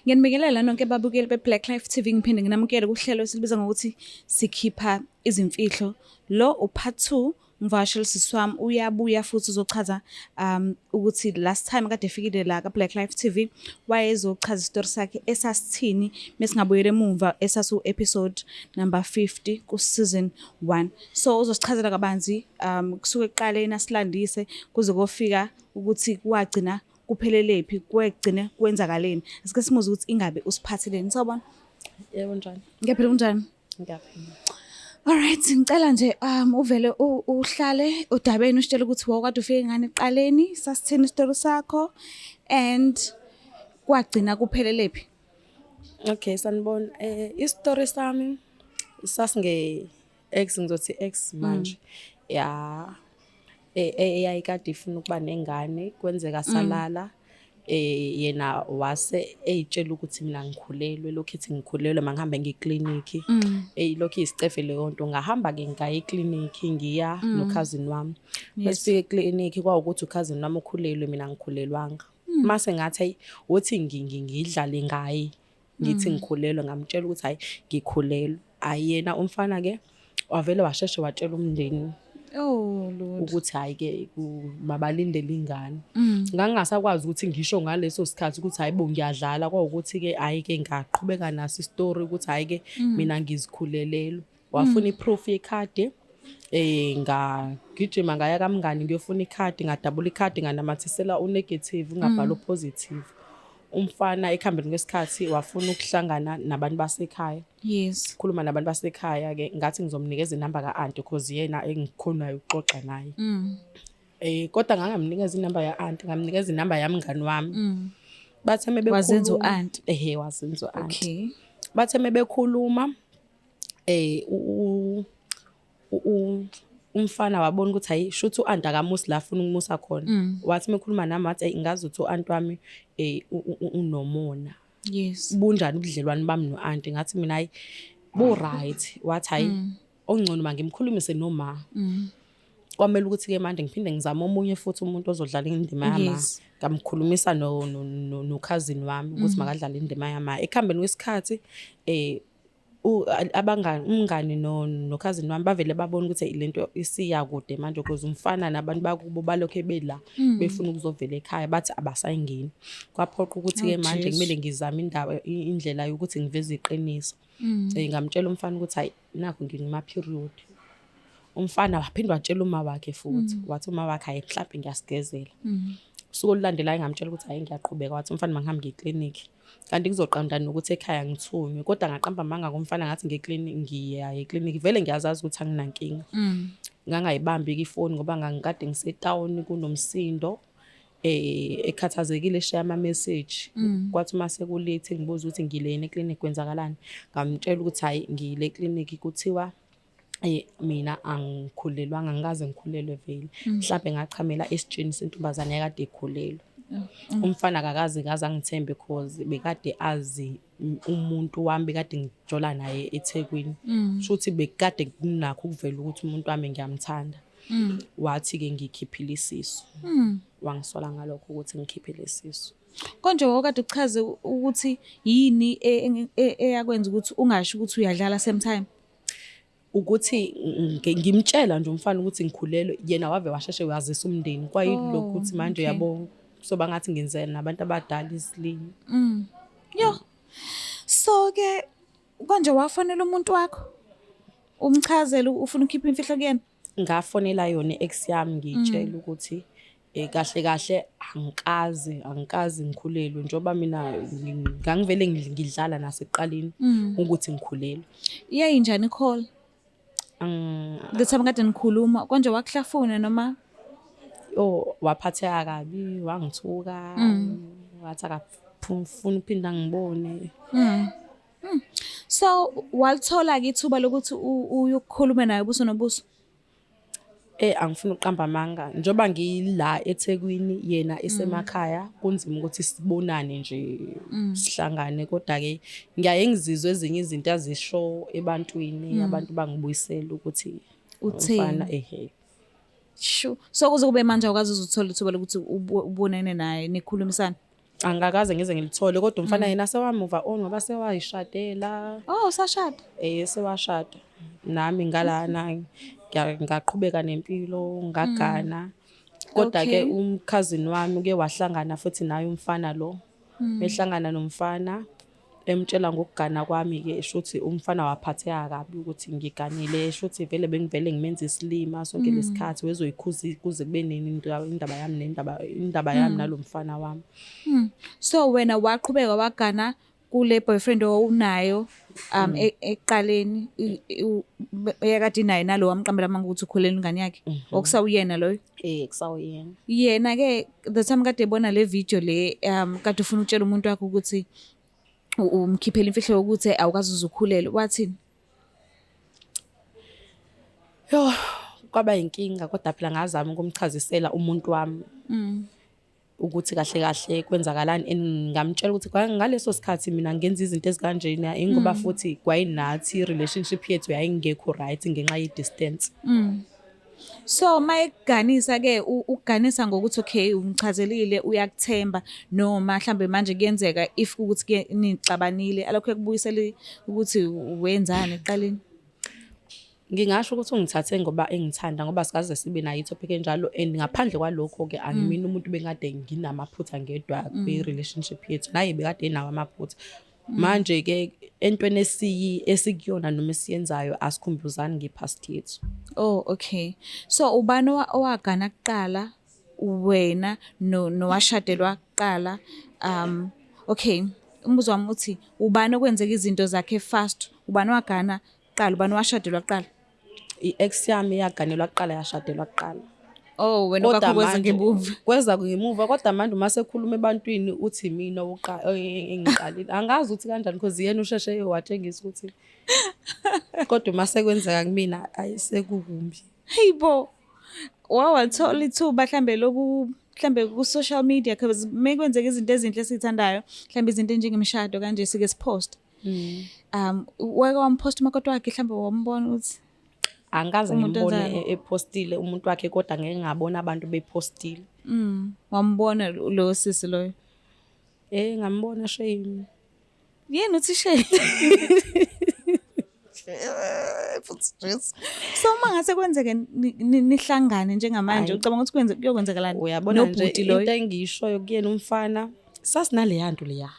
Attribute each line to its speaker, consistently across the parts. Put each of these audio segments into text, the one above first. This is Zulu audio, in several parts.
Speaker 1: Ngiyanibingelela nonke ababukeli be-Black Life TV, ngiphinde nginamukele kuhlelo esilibiza ngokuthi sikhipha izimfihlo. Lo u-part 2, ngivakashele sisi wami, uyabuya futhi uzochaza ukuthi last time kade efikile la ka-Black Life TV, wayezochaza isitori sakhe esasithini, mesingabuyela emuva esasu-episode number 50 ku-season 1. So uzosichazela kabanzi kusuke ekuqaleni asilandise kuze kofika ukuthi wagcina kuphelele phi, kwegcine kwenzakaleni. Asike simuze ukuthi ingabe usiphatheleni. Sawubona.
Speaker 2: Yebo njani?
Speaker 1: Ngiyaphila kunjani?
Speaker 2: Ngiyaphila.
Speaker 1: Alright, ngicela nje uvele uhlale udabeni usitshele ukuthi wawukade ufike ngani ekuqaleni, sasithini isitori sakho and kwagcina kuphelele phi.
Speaker 2: Okay, sanibona. Isitori sami sasinge ex ngizothi ex manje. Ya eyayikade ifuna ukuba nengane, kwenzeka salala. Yena wase eyitshela ukuthi mina ngikhulelwe, lokho ethi ngikhulelwe mangihambe ngikliniki. Lokho isicefe leyo nto, ngahamba ke ngaya ekliniki ngiya no cousin wami. Besifike ekliniki kwawukuthi cousin wami ukhulelwe mina ngikhulelwanga. Mase ngathi uthi ngidlale ngaye, ngithi ngikhulelwe, ngamtshela ukuthi hayi ngikhulelwe. Ayena umfana ke wavele washeshe watshela umndeni
Speaker 1: Oh Lord,
Speaker 2: ukuthi hayi ke mabalindele ingane. Ngangasakwazi ukuthi ngisho ngaleso sikhathi ukuthi hayibo ngiyadlala, kwawukuthi ke hayi ke ngaqhubeka naso istory ukuthi hayi ke mina ngizikhulelelo. Wafuna iproof yekhadi, ngagijima ngaya kamngani ngiyofuna ikhadi, ngadabula ikhadi nganamathisela unegative ngabhala upositive. Umfana ekhambeni kwesikhathi wafuna ukuhlangana nabantu basekhaya.
Speaker 1: yes.
Speaker 2: Khuluma nabantu basekhaya ke ngathi ngizomnikeza inamba ka-auntie because yena engikhonayo ukuxoxa naye. Kodwa ngangamnikeza inamba ya-auntie, ngamnikeza inamba yami mngani wami. Bathe mebekhuluma
Speaker 1: Wazenza u-auntie.
Speaker 2: wazenza u-auntie.
Speaker 1: Okay.
Speaker 2: Bathe mebekhuluma umfana wabona ukuthi hayi shuthi u-auntie akamusi la afuna ukumusa khona. Wathi mekhuluma nami wathi ngazi ukuthi u-auntie wami unomona.
Speaker 1: Yes.
Speaker 2: Bunjani ubudlelwane bami no-auntie? Ngathi mina hayi bu-right. Wathi hayi ongcono mangimkhulumise noma. Kwamele ukuthi ke manje ngiphinde ngizame omunye futhi umuntu ozodlala indima yami.
Speaker 1: Yes.
Speaker 2: Ngamkhulumisa no cousin wami ukuthi makadlale indima yami. Ekhambeni kwesikhathi umngani no cousin wami bavele babona ukuthi lento isiya kude manje because umfana nabantu bakubo balokho bela befuna ukuzovela ekhaya bathi abasayingeni. Kwaphoqa ukuthi ke manje kumele ngizame indlela yokuthi ngiveze iqiniso. Ngamtshela umfana ukuthi hayi nakho ngingima period. Umfana waphindwa watshela uma wakhe futhi, wathi uma wakhe hayi mhlawumbe ngiyasigezela. Usuku olulandelayo ngamtshela ukuthi hayi ngiyaqhubeka, wathi umfana mangihambe ngekliniki. Kanti kuzoqanda nokuthi ekhaya ngithunywe, kodwa ngaqamba amanga ngomfana ngathi ngiya ekliniki vele ngiyazazi ukuthi anginankinga. Ngangayibambi ifoni ngoba ngangikade ngisetown kunomsindo. Ekhathazekile share ama message. Kwathi mase kulethe ngibuza ukuthi ngilene ekliniki kwenzakalani. Ngamtshela ukuthi hayi ngile ekliniki kuthiwa mina angikhulelwanga, ngikaze ngikhulelwe vele. Mhlawumbe ngachamela esitsheni sentombazane ekade ekhulelwe. Umfana akakaze ngaze angithembe because bekade azi umuntu wami bekade ngijola naye eThekwini. Shuthi bekade kunakho ukuvela ukuthi umuntu wami ngiyamthanda. Wathi ke ngikhiphile isisu. Wangisola ngalokho ukuthi ngikhiphile isisu.
Speaker 1: Konje wakade uchaze ukuthi yini eyakwenza ukuthi ungasho ukuthi uyadlala same time.
Speaker 2: Ukuthi ngimtshela nje umfana ukuthi ngikhulelwe, yena wave washeshe wazisa umndeni. Kwayilokho ukuthi manje yabo so bangathi ngenzela nabantu abadala isilimo.
Speaker 1: Yo. So ke konje wafonela umuntu wakho umchazela ufuna ukukhipha imfihlo kuyena?
Speaker 2: Ngafonela yona ex yami ngitshela ukuthi kahle kahle angikazi ngikhulelwe njoba mina ngangivele ngidlala nasekuqaleni ukuthi ngikhulelwe.
Speaker 1: Iyayinjani call? The time kade nikhuluma konje wakuhlafuna noma?
Speaker 2: Waphatheka kabi, wangithuka, wathi akafuna uphinda ngibone.
Speaker 1: So walithola ke ithuba lokuthi uyokukhuluma naye ubuso nobuso?
Speaker 2: Angifuni uqamba amanga njoba ngila eThekwini yena esemakhaya kunzima ukuthi sibonane nje sihlangane, kodwa ke ngiyaye ngizizwe ezinye izinto azisho ebantwini abantu bangibuyisela ukuthi umfana
Speaker 1: Sure. So kuze kube manje awukazi uzothola ithuba lokuthi ubonene naye nikhulumisana?
Speaker 2: angakaze ngize ngilithole kodwa umfana yena sewa-move on ngoba sewayishadela.
Speaker 1: Oh, usashada?
Speaker 2: Sewashada. Nami ngalana ngaqhubeka nempilo, ngagana. Kodwa-ke
Speaker 1: Okay.
Speaker 2: umkhazini wami uke wahlangana futhi naye umfana lo. Behlangana nomfana, emtshela ngokugana kwami-ke, shuthi umfana waphatheka kabi ukuthi ngiganile. Shuthi vele bengivele ngimenze isilima sonke lesikhathi, wezoyikhuza kuze kube nini indaba yami nalo mfana wami.
Speaker 1: So wena waqhubeka wagana kule boyfriend owunayo ekuqaleni yakade naye nalo wamqambela manga ukuthi ukhulelwe ingane yakhe okusawuyena loyo.
Speaker 2: Kusawuyena.
Speaker 1: Yena-ke the time kade ebona le video le kade ufuna ukutshela umuntu wakhe ukuthi umkhiphela imfihlo yokuthi awukazi uzukhulelwe, wathini?
Speaker 2: Yo, kwaba inkinga kodwa phela ngazama ukumchazisela umuntu wami ukuthi kahle kahle kwenzakalani, and ngamtshela ukuthi ngaleso sikhathi mina ngenza izinto ezikanjena ingoba futhi kwayinathi i-relationship yethu yayingekho right ngenxa ye-distance.
Speaker 1: So mayekuganisa-ke ukuganisa ngokuthi okay umchazelile uyakuthemba, noma mhlambe manje kuyenzeka if ukuthi nixabanile alokho kubuyisela ukuthi wenzani ekuqaleni?
Speaker 2: Ngingasho ukuthi ungithathe ngoba engithanda ngoba sikaze sibe nayo i-topic enjalo, and ngaphandle kwalokho-ke angimina umuntu bekade nginamaphutha ngedwa kwi-relationship yethu, naye bekade enawo amaphutha. Manje-ke entweni esikuyona noma esiyenzayo asikhumbuzani nge-past yethu.
Speaker 1: Oh, okay. So ubani owagana kuqala, wena nowashadelwa kuqala? Okay, umbuzo wami uthi ubani okwenzeka izinto zakhe fast, ubani wagana kuqala, ubani washadelwa kuqala?
Speaker 2: I-ex yami yaganelwa kuqala, yashadelwa kuqala.
Speaker 1: Oh, wena kwakho kweza ngemuva.
Speaker 2: Kweza ngemuva kodwa manje uma sekhuluma ebantwini uthi mina engiqalile. Angazi ukuthi kanjani because yena usheshe watshengisa ukuthi kodwa uma sekwenzeka kumina ayisekukumbi.
Speaker 1: Hey bo, wawathola ithuba mhlambe loku mhlambe ku-social media because mekwenzeka izinto ezinhle esizithandayo, mhlambe izinto enjengemishado kanje sike sipost. Wake wampost umakoti wakhe mhlambe wambona ukuthi
Speaker 2: angaze ngimbone epostile umuntu wakhe kodwa ngeke ngabona abantu bepostile.
Speaker 1: Wambona lo sisi loyo?
Speaker 2: Ngambona shame.
Speaker 1: Yena uthi shame. So mangase kwenzeke nihlangane njengamanje ucabanga ukuthi kuyokwenzekalani?
Speaker 2: Uyabona nje into engiyishoyo kuyena umfana sasinale nto leya.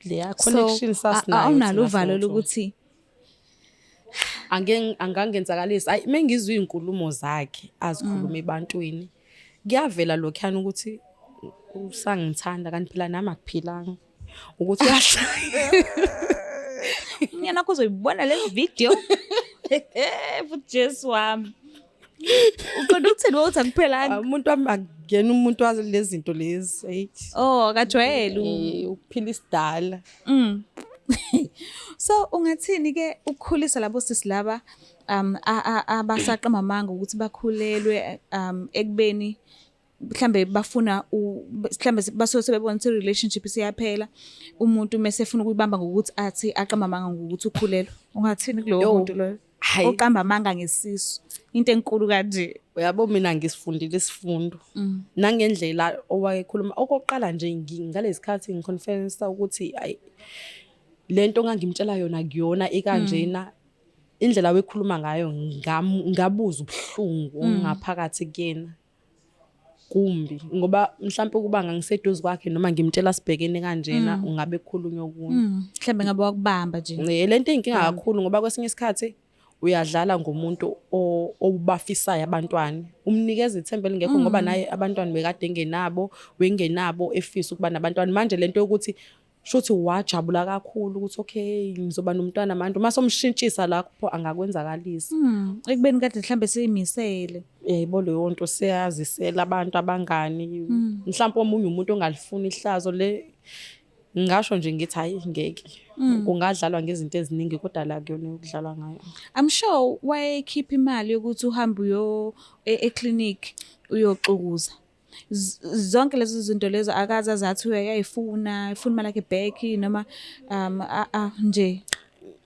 Speaker 2: Leya connection sasinayo.
Speaker 1: Awunalo uvalo lokuthi
Speaker 2: angangenzakalisa. Mengizwe izinkulumo zakhe azikhuluma ebantwini kuyavela lokhana ukuthi usangithanda kanti phela nami akuphilanga ukuthi uyahlaya.
Speaker 1: Mina kuzoyibona le video. Futhi Jesu wami. Uqonda ukuthini ukuthi akuphelanga?
Speaker 2: Umuntu wami akungena umuntu wazi lezi zinto lezi.
Speaker 1: Oh, akajwayele
Speaker 2: ukuphila isidala.
Speaker 1: So ungathini-ke ukukhulisa labo sisi laba abasaqamba amanga ukuthi bakhulelwe ekubeni mhlambe bafuna mhlambe basothi bebona ukuthi i-relationship isiyaphela, umuntu mase efuna ukuyibamba ngokuthi athi aqamba amanga ngokuthi ukhulelwe? Ungathini kulowo muntu loyo oqamba amanga ngesisu, into enkulu kanje?
Speaker 2: Uyabo mina ngisifundile isifundo nangendlela owayekhuluma. Okokuqala nje ngalesikhathi ngiconfessa ukuthi lento ngangimtshela yona kuyona ekanjena, indlela wekhuluma ngayo ngabuza ubuhlungu ngaphakathi kuyena kumbi ngoba mhlawumbe kuba ngiseduze kwakhe noma ngimtshela sibhekene kanjena ungabe khulunywa okunye
Speaker 1: mhlambe ngabe wakubamba nje.
Speaker 2: Lento inkinga kakhulu ngoba kwesinye isikhathi uyadlala ngomuntu obafisayo abantwana, umnikeza ithemba elingekho ngoba naye abantwana bekade wengenabo efisa ukuba nabantwana. Manje lento yokuthi shothi wajabula kakhulu ukuthi okay ngizoba nomntwana manje uma somshintshisa lapho angakwenzakalisa.
Speaker 1: Ekubeni kade mhlambe seyimisele.
Speaker 2: Yebo leyo nto seyazisela abantu abangani. Mhlawumbe omunye umuntu ongalifuni ihlazo le, ngisho nje ngithi hayi ngeke. Kungadlalwa ngezinto eziningi kodwa la kuyona ukudlalwa ngayo.
Speaker 1: I'm sure wayekhipha imali yokuthi uhambe e-clinic uyoxukuza. Zonke lezi zinto lezo akaza zathi uyayifuna imali yakhe back noma nje.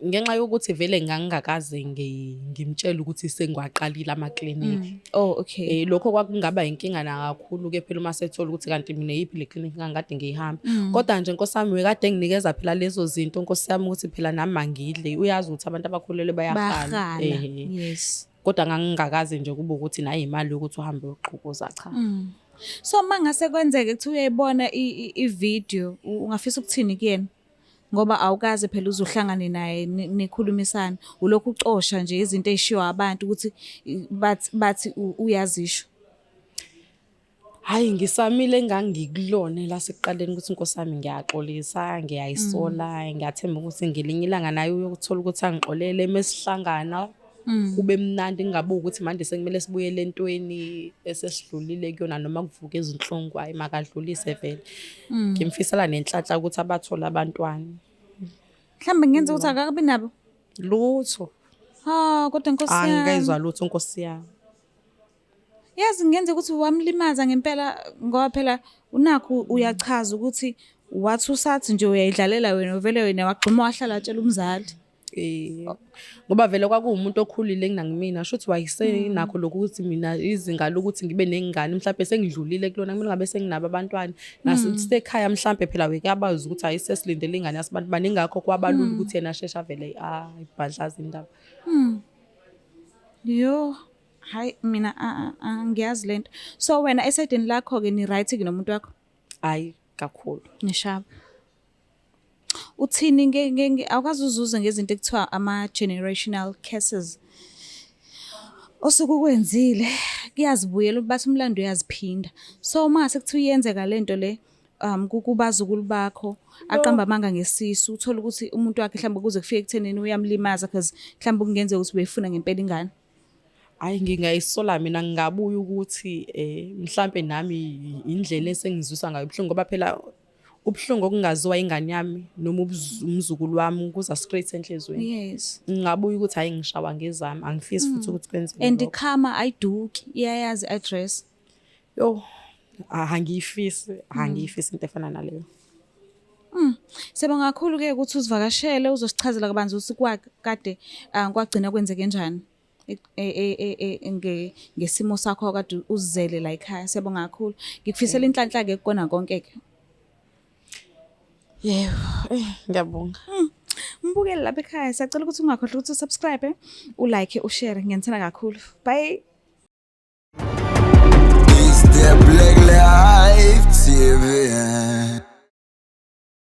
Speaker 2: ngenxa yokuthi vele ngangingakaze ngimtshele ukuthi sengiwaqalile amaklinikhi.
Speaker 1: Oh, okay.
Speaker 2: Lokho kwakungaba inkinga na kakhulu-ke phela uma sethola ukuthi kanti mina yiphi le clinic ngangikade ngiyihamba. Kodwa nje Nkosi yami wekade nginikeza phela lezo zinto Nkosi yami ukuthi phela nami mangidle. Uyazi ukuthi abantu abakhulelwe bayakhala.
Speaker 1: Yes.
Speaker 2: Kodwa ngangingakaze nje kube ukuthi nayo imali yokuthi uhambe uyoxukuza cha.
Speaker 1: So mangase kwenzeke kuthi uyayibona i-video ungafisa ukuthini kuyena? Ngoba awukaze phela uzuhlangane naye nikhulumisana. Ulokhu ucosha nje izinto ezishiwa abantu ukuthi bathi uyazisho.
Speaker 2: Hayi ngisamile engangikulone la sekuqaleni ukuthi Nkosi yami ngiyaxolisa, ngiyayisola, ngiyathemba ukuthi ngelinye ilanga naye uyokuthola ukuthi angixolele mesihlangana. Kube mnandi ngingabuki ukuthi manje sekumele sibuyele entweni esesidlulile kuyona noma kuvuka izinhlungu hayi makadlulise vele. Ngimfisela nenhlanhla ukuthi abathola abantwana.
Speaker 1: Mhlambe ngenze ukuthi akakabi nabo.
Speaker 2: Lutho.
Speaker 1: Kodwa Nkosi yami.
Speaker 2: Angizwa lutho Nkosi yami.
Speaker 1: Yazi ngenze ukuthi wamlimaza ngempela ngoba phela unakho uyachaza ukuthi wathi usathi nje uyayidlalela wena vele wena wagquma wahlala atshela umzali.
Speaker 2: Ngoba vele kwakuwumuntu okhulile kunangimina shuthi wayisenakho lokuthi mina izinga lokuthi ngibe nengane mhlawumbe sengidlulile kulona kumele ngabe senginabo abantwana nasekhaya mhlawumbe phela wekuyabazi ukuthi ayisesilindele ingane yabantu baningakho kwabalula ukuthi yena shesha vele ibhadlaza indaba.
Speaker 1: Yo hayi mina ngiyazi lento. So wena esidini lakho ke ni right ke nomuntu wakho?
Speaker 2: Hayi kakhulu.
Speaker 1: Nishaba. Uthini awukazi uzuze ngezinto ekuthiwa ama-generational curses. Osukukwenzile kuyazibuyela bathi umlando uyaziphinda. So uma sekuthiwa iyenzeka lento le kubazukulu bakho aqamba amanga ngesisu uthola ukuthi umuntu wakhe mhlawumbe kuze kufike ekuthenini uyamlimaza because mhlawumbe kungenzeka ukuthi beyifuna ngempela ingane.
Speaker 2: Hayi ngingayisola mina ngingabuya ukuthi mhlawumbe nami indlela esengizwisa ngayo ubuhlungu ngoba phela ubuhlungu okungaziwa ingane yami noma umzukulu wami kuza straight enhlizweni.
Speaker 1: Yes.
Speaker 2: Ngingabuya ukuthi hayi ngishawa ngezami angifisi futhi ukuthi kwenzeke.
Speaker 1: And ikhama ayiduki iyayazi address.
Speaker 2: Yo angiyifisi into efana naleyo.
Speaker 1: Sibonga kakhulu ke ukuthi uzivakashele uzosichazela kabanzi ukuthi kwakade kwagcina kwenzeke kanjani. Ngesimo sakho kade uzizele la ekhaya. Sibonga kakhulu. Ngikufisela inhlanhla ke kukona konke ke.
Speaker 2: Yebo, ngiyabonga.
Speaker 1: Mbukele lapha ekhaya. Siyacela ukuthi ungakhohlwa ukuthi usubscribe, ulike, ushare. Ngiyanithanda kakhulu. Bye.
Speaker 3: Is the Black Life TV.